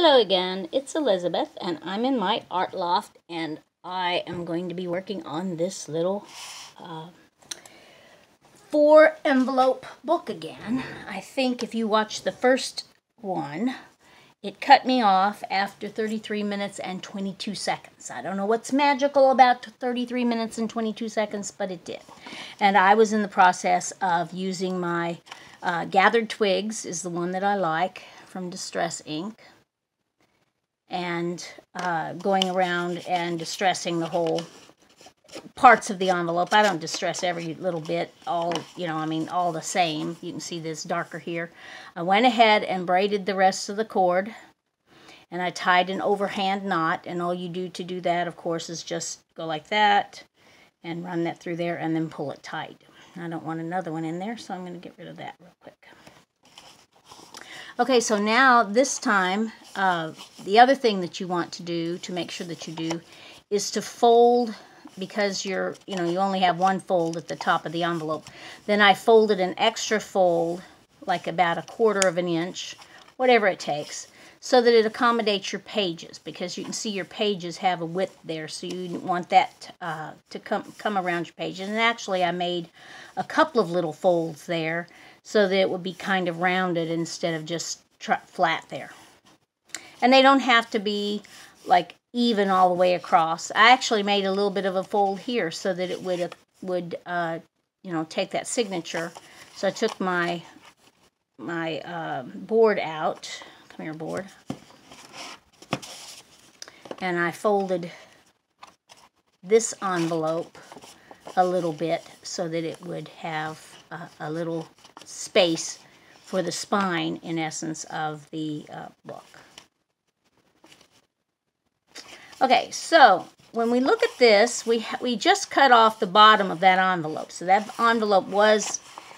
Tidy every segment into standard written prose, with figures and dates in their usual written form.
Hello again, it's Elizabeth, and I'm in my art loft, and I am going to be working on this little 4-envelope book again. I think if you watch the first one, it cut me off after 33 minutes and 22 seconds. I don't know what's magical about 33 minutes and 22 seconds, but it did. And I was in the process of using my Gathered Twigs, is the one that I like, from Distress Ink, and going around and distressing the whole parts of the envelope. I don't distress every little bit, all the same. You can see this darker here. I went ahead and braided the rest of the cord, and I tied an overhand knot, and all you do to do that, of course, is just go like that and run that through there and then pull it tight. I don't want another one in there, so I'm going to get rid of that real quick. Okay, so now this time, the other thing that you want to do to make sure that you do is to fold, because you only have one fold at the top of the envelope. Then I folded an extra fold, like about 1/4 of an inch, whatever it takes, so that it accommodates your pages, because you can see your pages have a width there, so you want that to come around your pages. And actually I made a couple of little folds there so that it would be kind of rounded instead of just flat there. And they don't have to be like even all the way across. I actually made a little bit of a fold here so that it would take that signature. So I took my board out. Come here, board. And I folded this envelope a little bit so that it would have a little space for the spine, in essence, of the book. Okay, so when we look at this, we just cut off the bottom of that envelope. So that envelope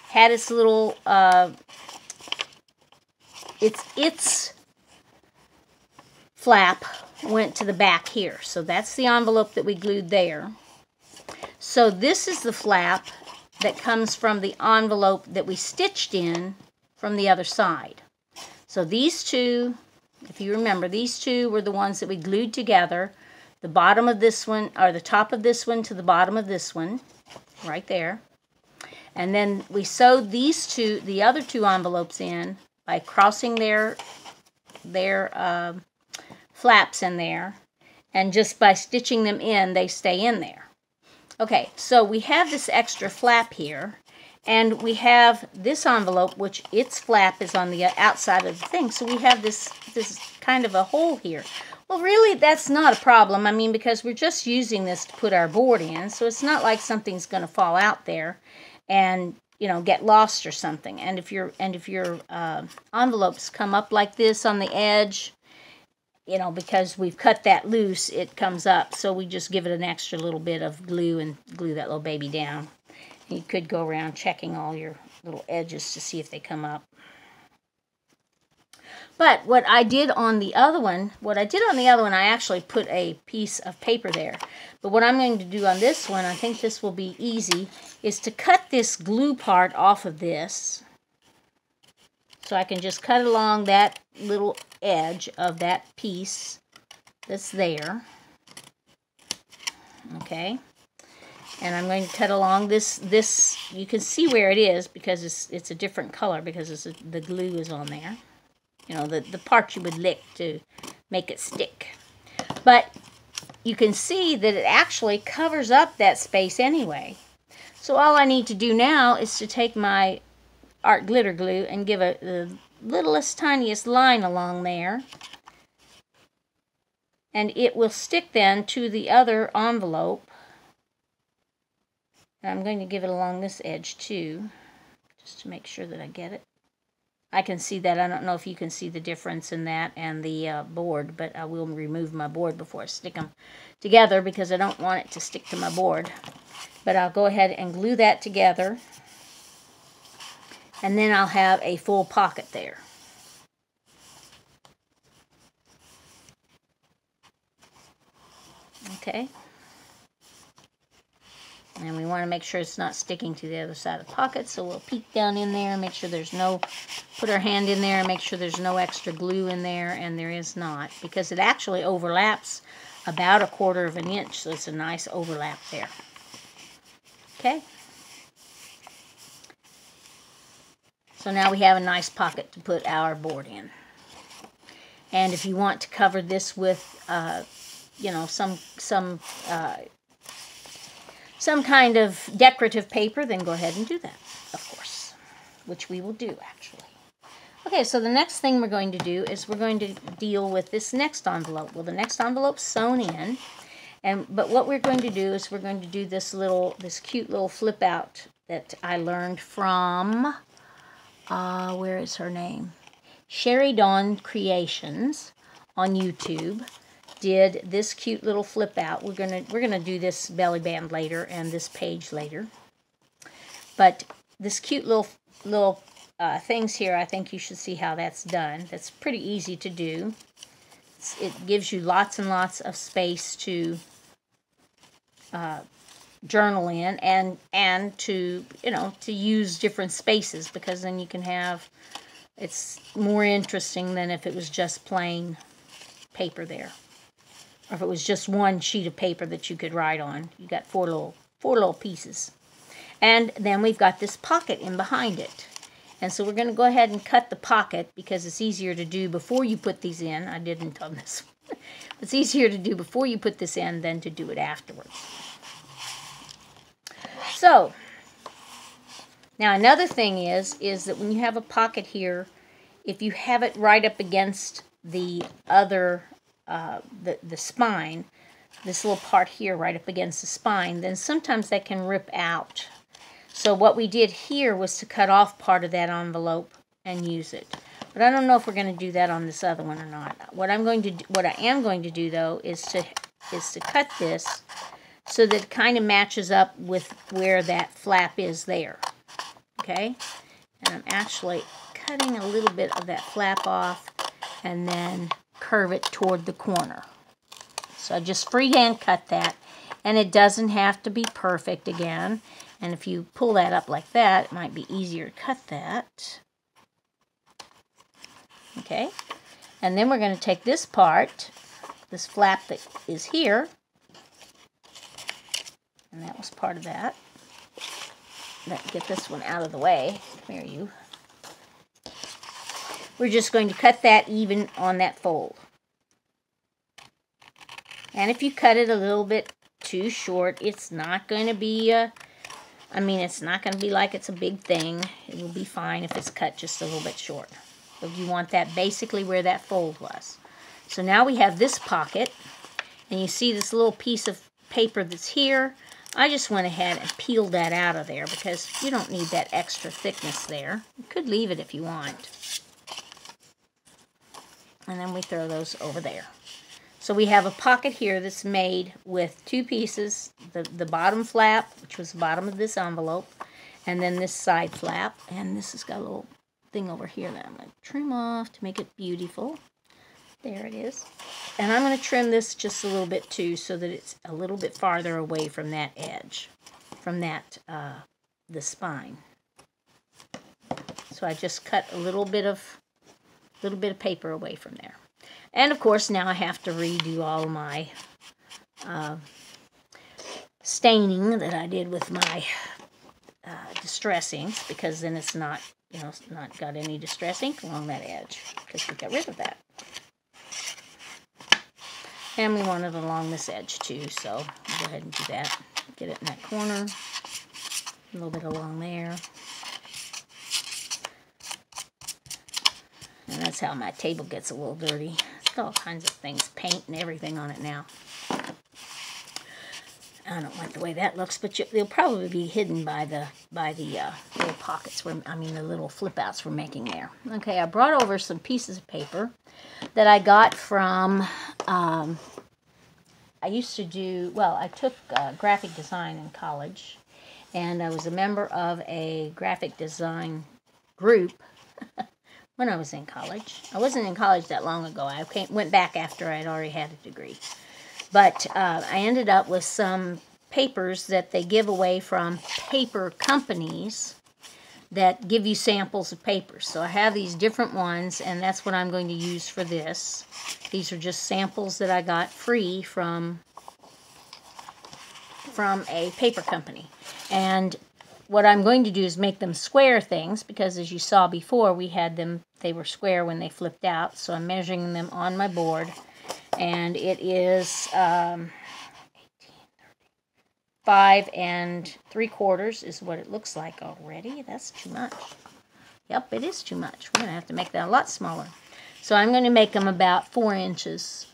had its little its flap went to the back here. So that's the envelope that we glued there. So this is the flap that comes from the envelope that we stitched in from the other side. So these two, if you remember, these two were the ones that we glued together. The bottom of this one, or the top of this one to the bottom of this one, right there. And then we sewed the other two envelopes in by crossing their flaps in there, and just by stitching them in, they stay in there. Okay, so we have this extra flap here, and we have this envelope, which its flap is on the outside of the thing, so we have this kind of a hole here. Well, really, that's not a problem, because we're just using this to put our board in, so it's not like something's going to fall out there and, get lost or something. And if your envelopes come up like this on the edge, because we've cut that loose, it comes up. So we just give it an extra little bit of glue and glue that little baby down. You could go around checking all your little edges to see if they come up. But what I did on the other one, I actually put a piece of paper there. But what I'm going to do on this one, I think this will be easy, is to cut this glue part off of this. So I can just cut along that little edge of that piece that's there. Okay. And I'm going to cut along this. You can see where it is because it's a different color, because the glue is on there. The part you would lick to make it stick. But you can see that it actually covers up that space anyway. So all I need to do now is to take my art glitter glue and give the littlest, tiniest line along there. And it will stick then to the other envelope. And I'm going to give it along this edge too, just to make sure that I get it. I can see that. I don't know if you can see the difference in that and the board, but I will remove my board before I stick them together, because I don't want it to stick to my board. But I'll go ahead and glue that together, and then I'll have a full pocket there. Okay. And we want to make sure it's not sticking to the other side of the pocket, so we'll peek down in there and make sure there's no, put our hand in there and make sure there's no extra glue in there, and there is not, because it actually overlaps about 1/4 of an inch, so it's a nice overlap there. Okay? So now we have a nice pocket to put our board in. And if you want to cover this with, you know, some kind of decorative paper, then go ahead and do that, of course, which we will do, actually. Okay, so the next thing we're going to do is we're going to deal with this next envelope. Well, the next envelope's sewn in, but what we're going to do is we're going to do this cute little flip out that I learned from, where is her name? Sherry Dawn Creations on YouTube did this cute little flip out. We're gonna do this belly band later and this page later. But this cute little things here, I think you should see how that's done. That's pretty easy to do. It gives you lots and lots of space to journal in and to, you know, to use different spaces, because then you can have, it's more interesting than if it was just plain paper there. Or if it was just one sheet of paper that you could write on. You got four little pieces. And then we've got this pocket in behind it. And so we're going to go ahead and cut the pocket because it's easier to do before you put these in. I didn't on this one. It's easier to do before you put this in than to do it afterwards. So, now another thing is that when you have a pocket here, if you have it right up against the other, the spine, this little part here right up against the spine, then sometimes that can rip out. So what we did here was to cut off part of that envelope and use it. But I don't know if we're going to do that on this other one or not. What I am going to do though is to cut this so that it kind of matches up with where that flap is there. Okay? And I'm actually cutting a little bit of that flap off and then curve it toward the corner. So I just freehand cut that, and it doesn't have to be perfect again. And if you pull that up like that, it might be easier to cut that. Okay? And then we're going to take this part, this flap that is here, and that was part of that. Let's get this one out of the way. Come here, you. We're just going to cut that even on that fold. And if you cut it a little bit too short, it's not going to be it's not going to be like it's a big thing. It will be fine if it's cut just a little bit short. So you want that basically where that fold was. So now we have this pocket, and you see this little piece of paper that's here. I just went ahead and peeled that out of there because you don't need that extra thickness there. You could leave it if you want. And then we throw those over there. So we have a pocket here that's made with two pieces, the bottom flap, which was the bottom of this envelope, and then this side flap. And this has got a little thing over here that I'm going to trim off to make it beautiful. There it is. And I'm going to trim this just a little bit too so that it's a little bit farther away from that edge, from that, the spine. So I just cut a little bit of paper away from there. And of course now I have to redo all my staining that I did with my distress inks, because then it's not, it's not got any distress ink along that edge because we got rid of that. And we want it along this edge too, so we'll go ahead and do that. Get it in that corner, a little bit along there. And that's how my table gets a little dirty. It's got all kinds of things, paint and everything on it now. I don't like the way that looks, but they'll probably be hidden by the little pockets, the little flip outs we're making there. Okay, I brought over some pieces of paper that I got from, I took graphic design in college, and I was a member of a graphic design group when I was in college. I wasn't in college that long ago. I went back after I had already had a degree. But I ended up with some papers that they give away from paper companies that give you samples of papers. So I have these different ones, and that's what I'm going to use for this. These are just samples that I got free from a paper company. And what I'm going to do is make them square things, because as you saw before, we had them, they were square when they flipped out. So I'm measuring them on my board, and it is 5 3/4 is what it looks like already. That's too much. Yep, it is too much. We're going to have to make that a lot smaller. So I'm going to make them about 4 inches,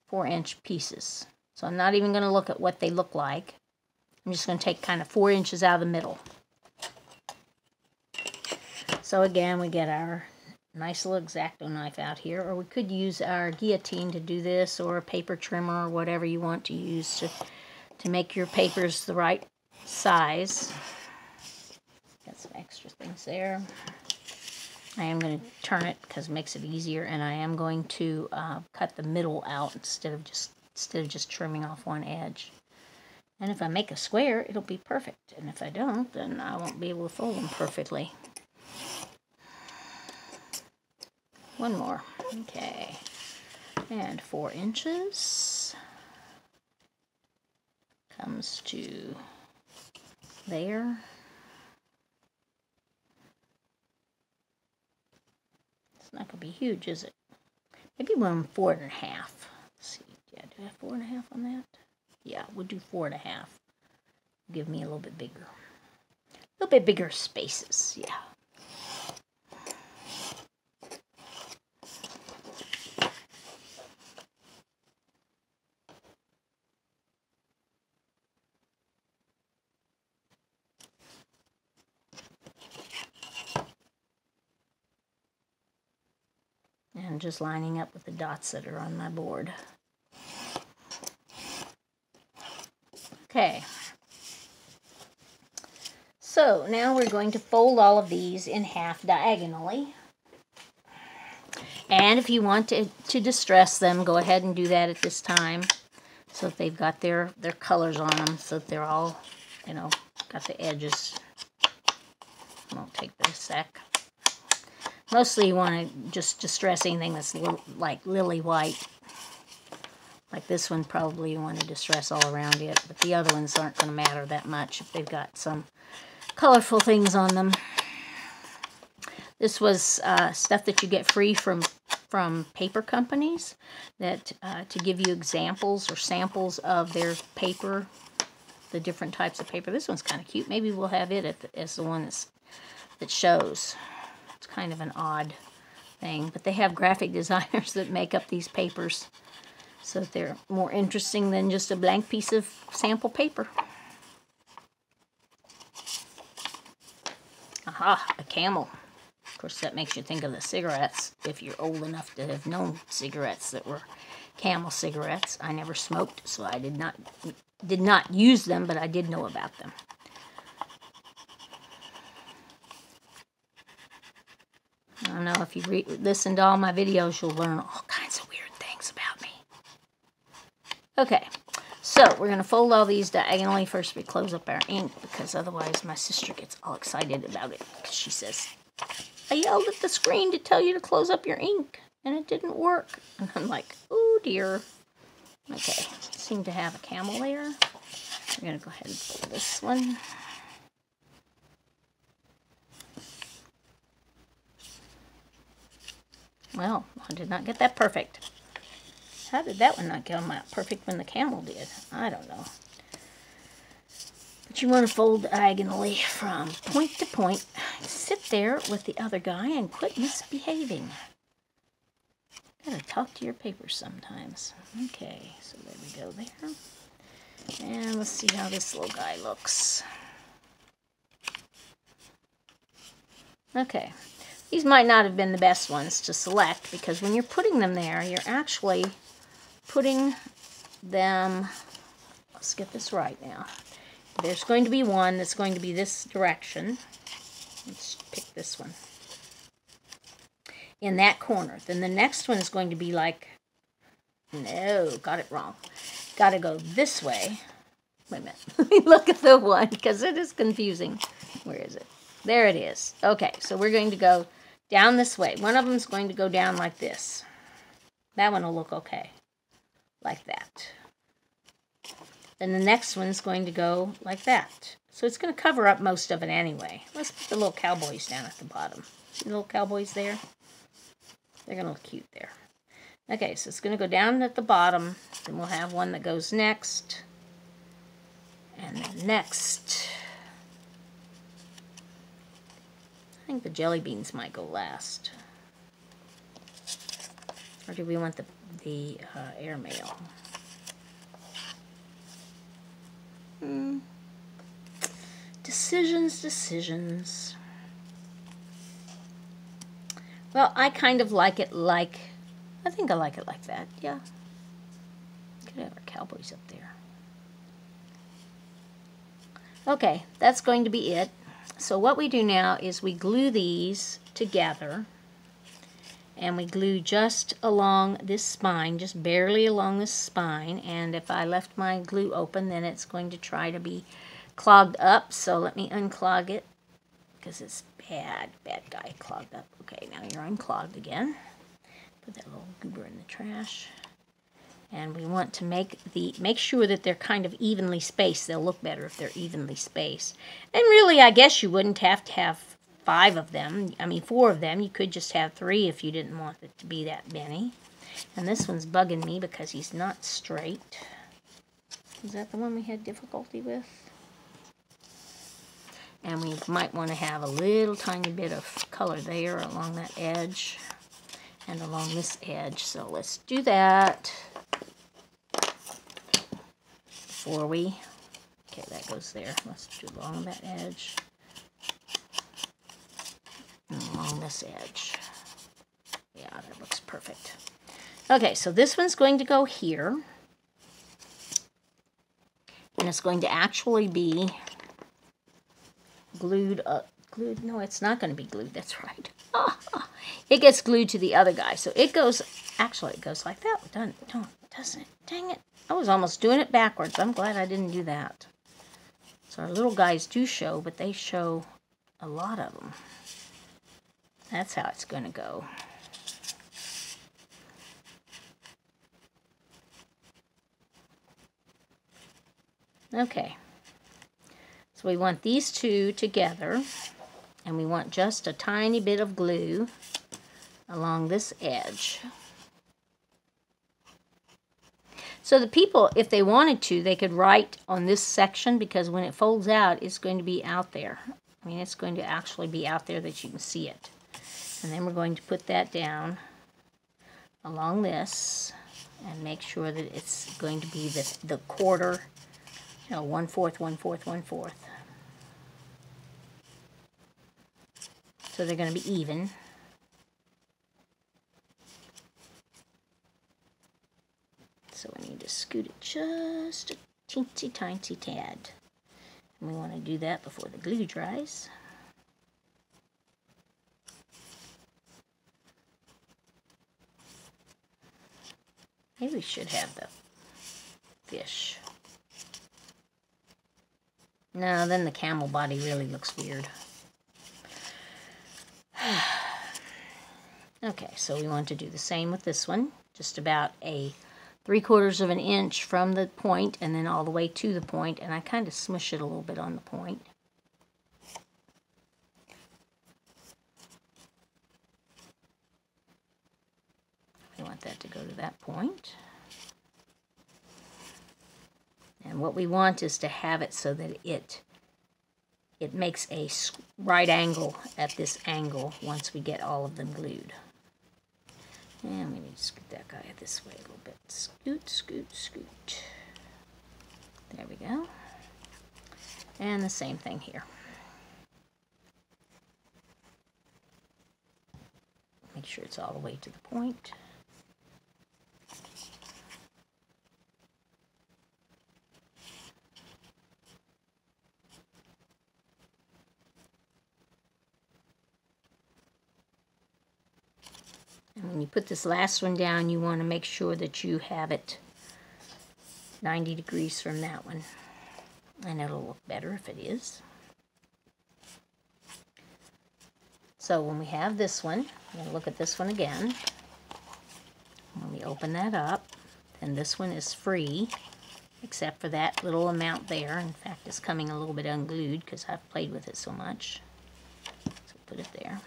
4-inch pieces. So I'm not even going to look at what they look like. I'm just going to take kind of 4 inches out of the middle. So again, we get our nice little X-Acto knife out here, or we could use our guillotine to do this, or a paper trimmer, or whatever you want to use to make your papers the right size. Got some extra things there. I am going to turn it because it makes it easier, and I am going to cut the middle out instead of just trimming off one edge. And if I make a square, it'll be perfect, and if I don't, then I won't be able to fold them perfectly. One more. Okay. And 4 inches comes to there. It's not going to be huge, is it? Maybe 4 1/2. Let's see. Yeah, do I have 4 1/2 on that? Yeah, we'll do 4 1/2. Give me a little bit bigger. A little bit bigger spaces, yeah. And just lining up with the dots that are on my board. Okay. So now we're going to fold all of these in half diagonally. And if you want to distress them, go ahead and do that at this time. So that they've got their colors on them, so that they're all, you know, got the edges. Won't take this a sec. Mostly you want to just distress anything that's like lily white. Like this one, probably you want to distress all around it. But the other ones aren't going to matter that much if they've got some colorful things on them. This was stuff that you get free from paper companies that to give you examples or samples of their paper, the different types of paper. This one's kind of cute. Maybe we'll have it as the one that shows. It's kind of an odd thing, but they have graphic designers that make up these papers so that they're more interesting than just a blank piece of sample paper. Aha, a Camel. Of course, that makes you think of the cigarettes, if you're old enough to have known cigarettes that were Camel cigarettes. I never smoked, so I did not use them, but I did know about them. I don't know, if you listen to all my videos, you'll learn all kinds of weird things about me. Okay, so we're going to fold all these diagonally. First, we close up our ink, because otherwise my sister gets all excited about it. Because she says, I yelled at the screen to tell you to close up your ink, and it didn't work. And I'm like, oh dear. Okay, seem to have a camel there. We're going to go ahead and fold this one. Well, I did not get that perfect. How did that one not come out perfect when the camel did? I don't know. But you want to fold diagonally from point to point. Sit there with the other guy and quit misbehaving. Gotta talk to your paper sometimes. Okay, so there we go there. And let's see how this little guy looks. Okay. These might not have been the best ones to select, because when you're putting them there, you're actually putting them, let's get this right now. There's going to be one that's going to be this direction. Let's pick this one. In that corner. Then the next one is going to be like No, got it wrong. Got to go this way. Wait a minute. Let me look at the one because it is confusing. Where is it? There it is. Okay, so we're going to go down this way. One of them is going to go down like this. That one will look okay. Like that. Then the next one's going to go like that. So it's going to cover up most of it anyway. Let's put the little cowboys down at the bottom. See the little cowboys there? They're going to look cute there. Okay, so it's going to go down at the bottom. Then we'll have one that goes next. And then next. I think the jelly beans might go last. Or do we want the airmail? Decisions. Well, I kind of like it like, I think I like it like that, yeah. Could have our cowboys up there. Okay, that's going to be it. So what we do now is we glue these together. And we glue just along this spine, just barely along this spine. And if I left my glue open, then it's going to try to be clogged up. So let me unclog it, because it's bad guy clogged up. Okay, now you're unclogged again. Put that little goober in the trash. And we want to make sure that they're kind of evenly spaced. They'll look better if they're evenly spaced. And really, I guess you wouldn't have to have 4 of them. You could just have 3 if you didn't want it to be that many. And this one's bugging me because he's not straight. Is that the one we had difficulty with? And we might want to have a little tiny bit of color there along that edge and along this edge. So let's do that before we... Okay, that goes there. Let's do along that edge. And along this edge. Yeah, that looks perfect. Okay, so this one's going to go here. And it's going to actually be glued up. Glued? No, it's not going to be glued. That's right. It gets glued to the other guy. So it goes, actually it goes like that. Doesn't it? Dang it. I was almost doing it backwards. I'm glad I didn't do that. So our little guys do show, but they show a lot of them. That's how it's going to go. Okay. So we want these 2 together, and we want just a tiny bit of glue along this edge. So the people, if they wanted to, they could write on this section, because when it folds out, it's going to be out there. I mean, it's going to actually be out there that you can see it. And then we're going to put that down along this and make sure that it's going to be the quarter, 1/4, 1/4, 1/4. So they're going to be even. So we need to scoot it just a teensy tiny tad. And we want to do that before the glue dries. Maybe we should have the fish. No, then the camel body really looks weird. Okay, so we want to do the same with this one. Just about a 3/4 of an inch from the point and then all the way to the point. And I kind of smush it a little bit on the point. We want that to go to that point. And what we want is to have it so that it makes a right angle at this angle once we get all of them glued. And we need to scoot that guy this way a little bit. Scoot, scoot, scoot. There we go. And the same thing here. Make sure it's all the way to the point. And when you put this last one down, you want to make sure that you have it 90 degrees from that one. And it'll look better if it is. So when we have this one, I'm going to look at this one again. When we open that up, then this one is free, except for that little amount there. In fact, it's coming a little bit unglued because I've played with it so much. So put it there.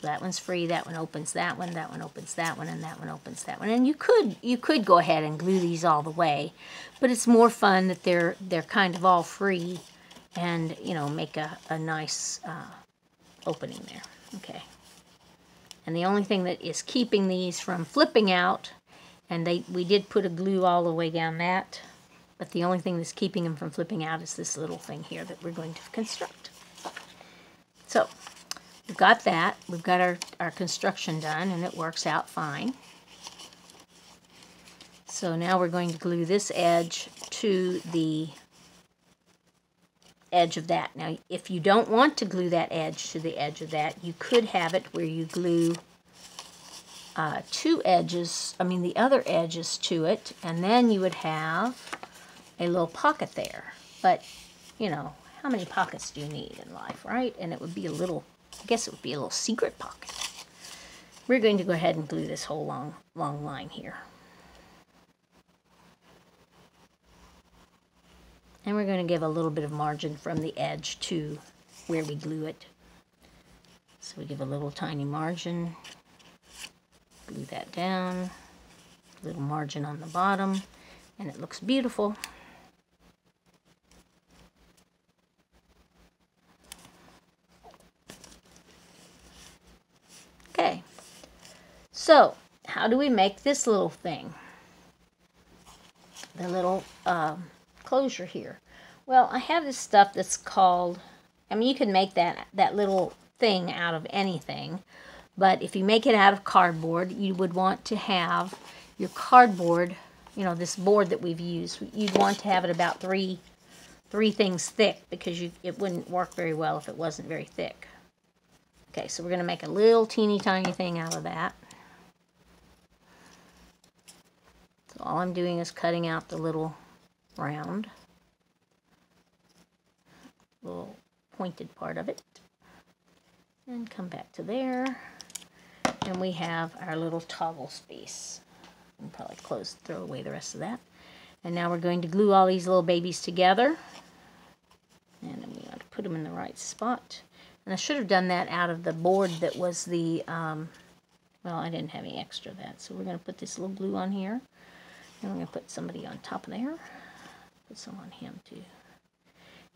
So that one's free, that one opens that one opens that one, and that one opens that one. And you could go ahead and glue these all the way, but it's more fun that they're kind of all free and, you know, make a nice opening there. Okay. And the only thing that is keeping these from flipping out, and we did put a glue all the way down that, but the only thing that's keeping them from flipping out is this little thing here that we're going to construct. So we've got that. We've got our construction done, and it works out fine. So now we're going to glue this edge to the edge of that. Now, if you don't want to glue that edge to the edge of that, you could have it where you glue two edges, the other edges to it, and then you would have a little pocket there. But, you know, how many pockets do you need in life, right? And it would be a little, I guess it would be a little secret pocket. We're going to go ahead and glue this whole long line here. And we're going to give a little bit of margin from the edge to where we glue it. So we give a little tiny margin, glue that down, a little margin on the bottom, and it looks beautiful. Okay, so how do we make this little thing? The little closure here. Well, I have this stuff that's called, you can make that little thing out of anything, but if you make it out of cardboard, you would want to have your cardboard, you know, this board that we've used, you'd want to have it about three things thick, because it wouldn't work very well if it wasn't very thick. Okay, so we're going to make a little teeny tiny thing out of that. So all I'm doing is cutting out the little round, little pointed part of it, and come back to there, and we have our little toggle space. I'll probably throw away the rest of that. And now we're going to glue all these little babies together, and we want to put them in the right spot. And I should have done that out of the board that was the, well, I didn't have any extra of that, so we're going to put this little glue on here, and we're going to put somebody on top of there. Put some on him too.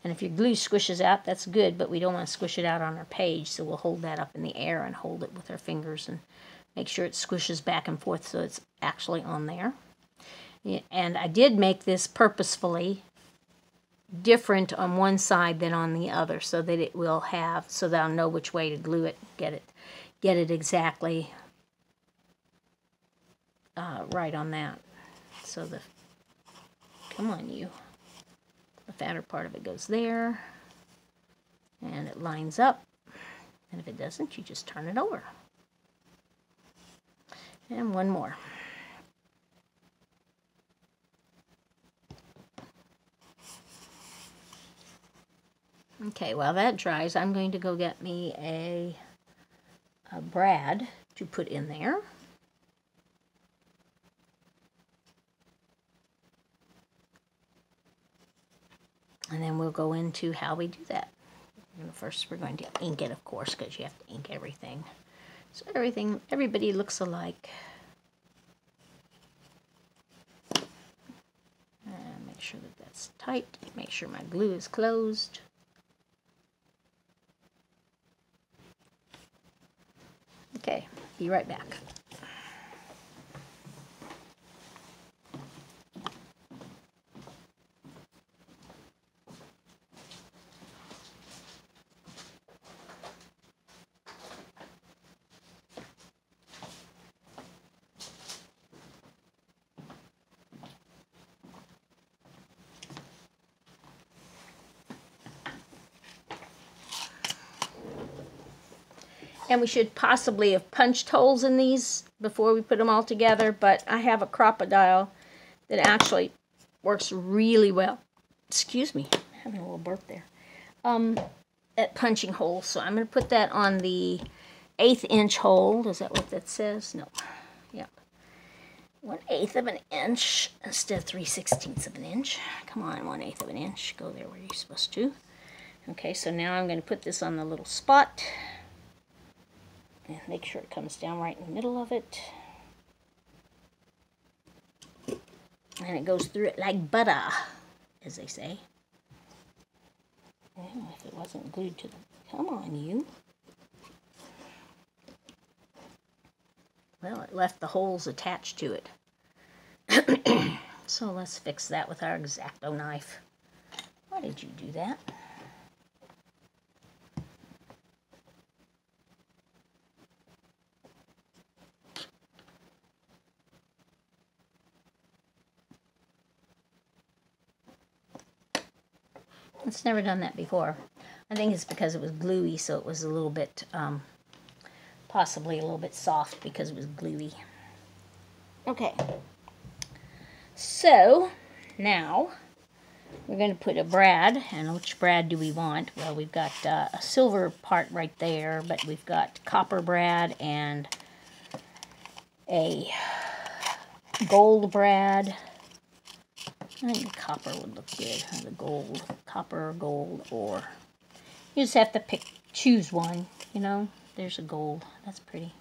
And if your glue squishes out, that's good, but we don't want to squish it out on our page, so we'll hold that up in the air and hold it with our fingers and make sure it squishes back and forth so it's actually on there. And I did make this purposefully different on one side than on the other, so that it will have, so that I'll know which way to glue it, get it exactly right on that. So come on, you. The fatter part of it goes there, and it lines up, and if it doesn't, you just turn it over. And one more. Okay, while that dries, I'm going to go get me a brad to put in there. And then we'll go into how we do that. First, we're going to ink it, of course, because you have to ink everything. So everybody looks alike. And make sure that that's tight. Make sure my glue is closed. Okay, be right back. And we should possibly have punched holes in these before we put them all together, but I have a crocodile that actually works really well. Excuse me, I'm having a little burp there. At punching holes. So I'm going to put that on the 1/8 inch hole. Is that what that says? No. Yep. 1/8 of an inch instead of 3/16 of an inch. Come on, 1/8 of an inch. Go there where you're supposed to. Okay, so now I'm going to put this on the little spot. And make sure it comes down right in the middle of it. And it goes through it like butter, as they say. Oh, if it wasn't glued to the... Come on, you. Well, it left the holes attached to it. So let's fix that with our X-Acto knife. Why did you do that? It's never done that before. I think it's because it was gluey, so it was a little bit, possibly a little bit soft because it was gluey. Okay. So, now, we're going to put a brad. And which brad do we want? Well, we've got a silver part right there, but we've got copper brad and a gold brad. I think the copper would look good, or the gold, copper or gold, or you just have to choose one, you know. There's a gold, that's pretty.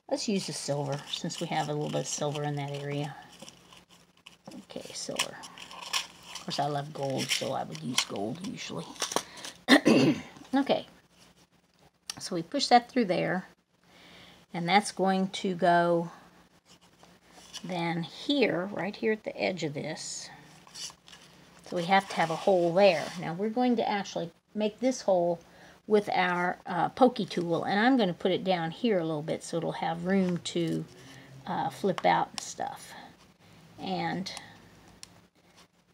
Let's use the silver, since we have a little bit of silver in that area. Okay, silver. Of course, I love gold, so I would use gold usually. Okay, so we push that through there, and that's going to go then here, right here at the edge of this. So we have to have a hole there. Now we're going to actually make this hole with our pokey tool, and I'm going to put it down here a little bit so it'll have room to flip out and stuff. And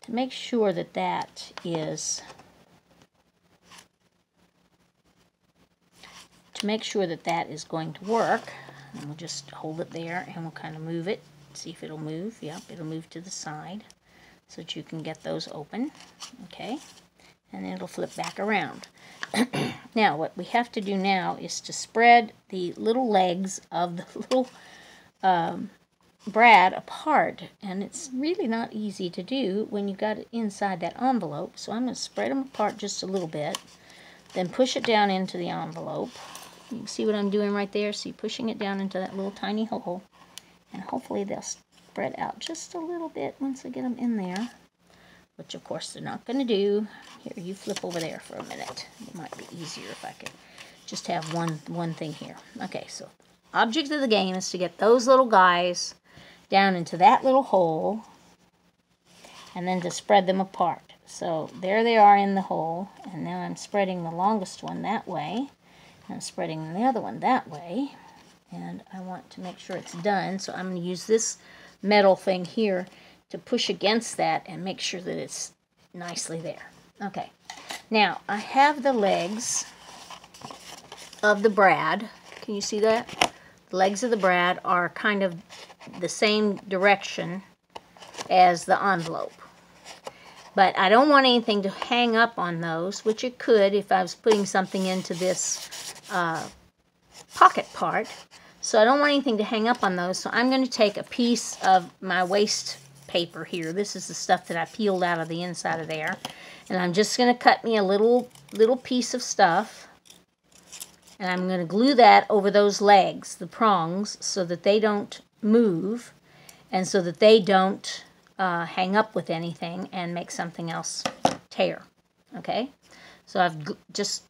to make sure that that is going to work, and we'll just hold it there and we'll kind of move it, see if it'll move. Yep, it'll move to the side, so that you can get those open, okay? And then it'll flip back around. Now, what we have to do now is to spread the little legs of the little brad apart, and it's really not easy to do when you got it inside that envelope. So I'm going to spread them apart just a little bit, then push it down into the envelope. You can see what I'm doing right there. See, pushing it down into that little tiny hole, and hopefully they'll spread out just a little bit once I get them in there, which of course they're not going to do. Here, you flip over there for a minute. It might be easier if I could just have one thing here. Okay, so object of the game is to get those little guys down into that little hole and then to spread them apart. So there they are in the hole, and now I'm spreading the longest one that way, and I'm spreading the other one that way, and I want to make sure it's done, so I'm going to use this metal thing here to push against that and make sure that it's nicely there. Okay, now I have the legs of the brad. Can you see that? The legs of the brad are kind of the same direction as the envelope. But I don't want anything to hang up on those, which it could if I was putting something into this pocket part. So I don't want anything to hang up on those. So I'm going to take a piece of my waste paper here. This is the stuff that I peeled out of the inside of there. And I'm just going to cut me a little piece of stuff. And I'm going to glue that over those legs, the prongs, so that they don't move and so that they don't hang up with anything and make something else tear. Okay? So I've just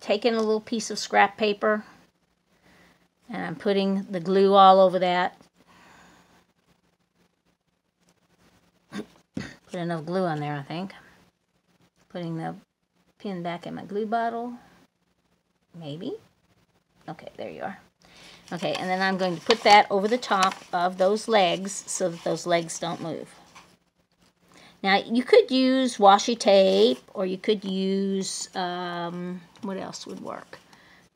taken a little piece of scrap paper and I'm putting the glue all over that. Put enough glue on there, I think. Putting the pin back in my glue bottle. Maybe. Okay, there you are. Okay, and then I'm going to put that over the top of those legs so that those legs don't move. Now, you could use washi tape, or you could use, what else would work?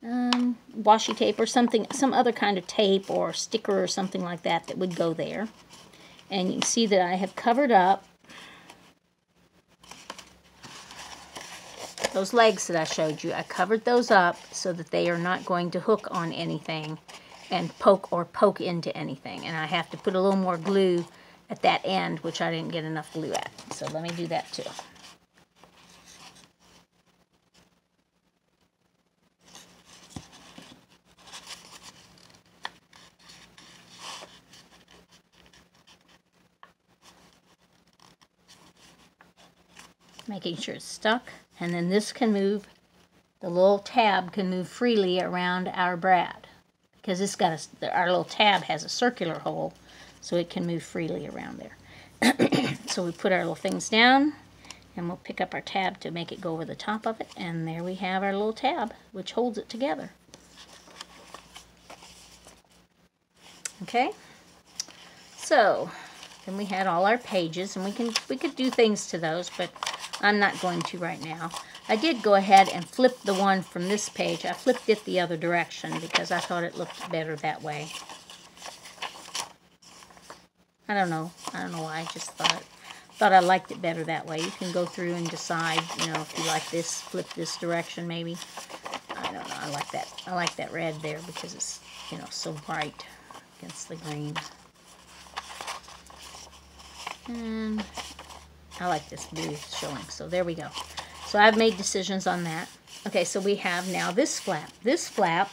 washi tape or something, some other kind of tape or sticker or something like that that would go there. And you can see that I have covered up those legs that I showed you. I covered those up so that they are not going to hook on anything and poke into anything. And I have to put a little more glue at that end, which I didn't get enough glue at. So let me do that too. Making sure it's stuck, and then this can move, the little tab can move freely around our brad, because it's got our little tab has a circular hole, so it can move freely around there. So we put our little things down, and we'll pick up our tab to make it go over the top of it, and there we have our little tab, which holds it together. Okay, so then we had all our pages, and we could do things to those, but I'm not going to right now. I did go ahead and flip the one from this page. I flipped it the other direction because I thought it looked better that way. I don't know why. I just thought I liked it better that way. You can go through and decide, you know, if you like this, flip this direction maybe. I don't know. I like that red there because it's, you know, so bright against the green. And I like this blue showing, so there we go. So I've made decisions on that. Okay, so we have now this flap. This flap,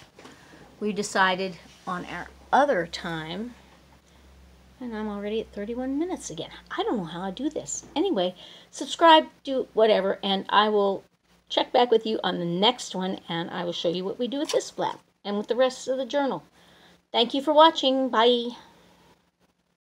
we decided on our other time, and I'm already at 31 minutes again. I don't know how I do this. Anyway, subscribe, do whatever, and I will check back with you on the next one, and I will show you what we do with this flap and with the rest of the journal. Thank you for watching. Bye.